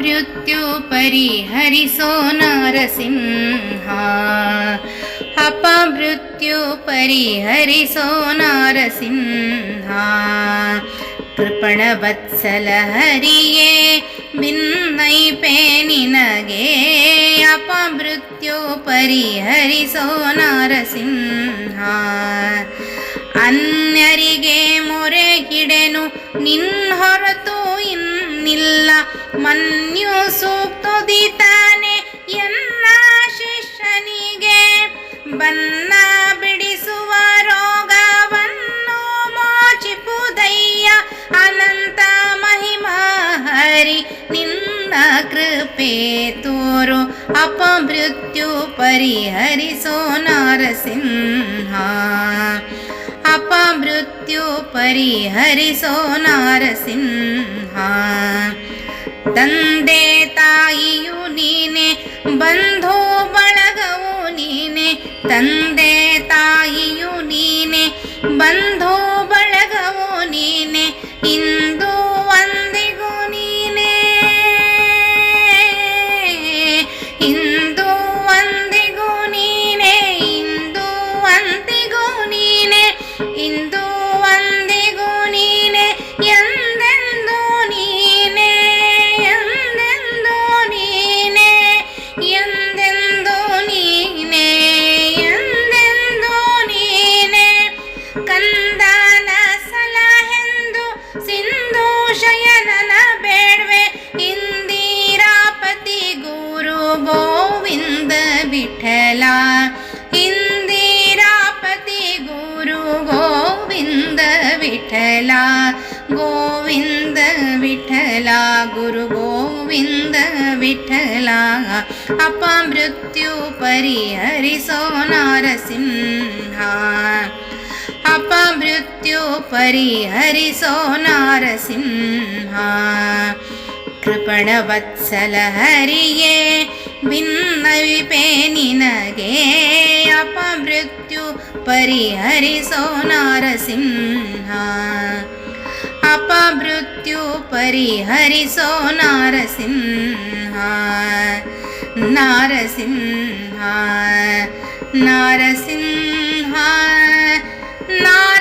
ಅಪಮೃತ್ಯು ಪರಿಹರಿಸೋ ನರಸಿಂಹ, ಅಪಮೃತ್ಯು ಪರಿಹರಿಸೋ ನರಸಿಂಹ. ಕೃಪಣವತ್ಸಲ ಹರಿಯೇ ಭಿನ್ನೈಪೆ ನಿನಗೆ, ಅಪಮೃತ್ಯು ಪರಿಹರಿಸೋ ನರಸಿಂಹ. ಅನ್ಯರಿಗೆ ಮೊರೆ ಹಿಡೆನು ನಿನ್ನ ಹೊರತು ಇನ್ನಿಲ್ಲ, ಮನ್ಯು ಸೂಕ್ತುದಿತಾನೆ ಎನ್ನ ಶಿಷ್ಯನಿಗೆ. ಬನ್ನ ಬಿಡಿಸುವ ರೋಗವನ್ನು ಮೋಚಿಪುದಯ್ಯ ಅನಂತ ಮಹಿಮಾ ಹರಿ, ನಿನ್ನ ಕೃಪೆ ತೋರು ಅಪಮೃತ್ಯು ಪರಿಹರಿಸೋ ನರಸಿಂಹ, ಅಪಮೃತ್ಯು ಪರಿಹರಿಸೋ ನರಸಿಂಹ. ತಂದೆ ತಾಯಿಯು ನೀನೆ, ಬಂಧು ಬಳಗವು ನೀನೆ, ತಂದೆ ತಾಯಿಯು ನೀನೆ, ಬಂಧು ಬಳಗವು ನೀನೆ, ಇಂದು ಒಂದಿಗೂ ನೀನೆ, ಇಂದು ಒಂದಿಗೂ ನೀನೆ, ಇಂದು ಒಂದಿಗೂ ನೀನೆ, ಇಂದು ಒಂದಿಗೂ ನೀನೆ, ಎಂದೆಂದು ನೀನೆ, ಎಂದೆಂದು ನೀನೆ, ಎಂದೆಂದು ನೀನೆ, ಎಂದೆಂದು ನೀನೆ. ಕಂದನ ಸಲಹೆಂದು ಸಿಂಧು ಶಯನನ ಬೇಡ್ವೆ, ಇಂದಿರಾಪತಿ ಗುರು ಗೋವಿಂದ ವಿಠಲ, ಇಂದಿರಾಪತಿ ಗುರು ಗೋವಿಂದ ವಿಠಲ, ಗೋವಿಂದ ವಿಠಲ, ಗುರು ಗೋವಿಂದ ವಿಠಲ. ಅಪಮೃತ್ಯು ಪರಿಹರಿಸೋ ನರಸಿಂಹ, ಅಪಮೃತ್ಯು ಪರಿಹರಿಸೋ ನರಸಿಂಹ. ಕೃಪಣವತ್ಸಲ ಹರಿಯೇ ಭಿನ್ನವಿಪೆ ನಿನಗೆ, ಅಪಮೃತ್ಯು ಪರಿಹರಿಸೋ ನರಸಿಂಹ, ಅಪಮೃತ್ಯು ಪರಿಹರಿಸೋ ನರಸಿಂಹ. ನರಸಿಂಹ, ನರಸಿಂಹ, ನರಸಿಂಹ.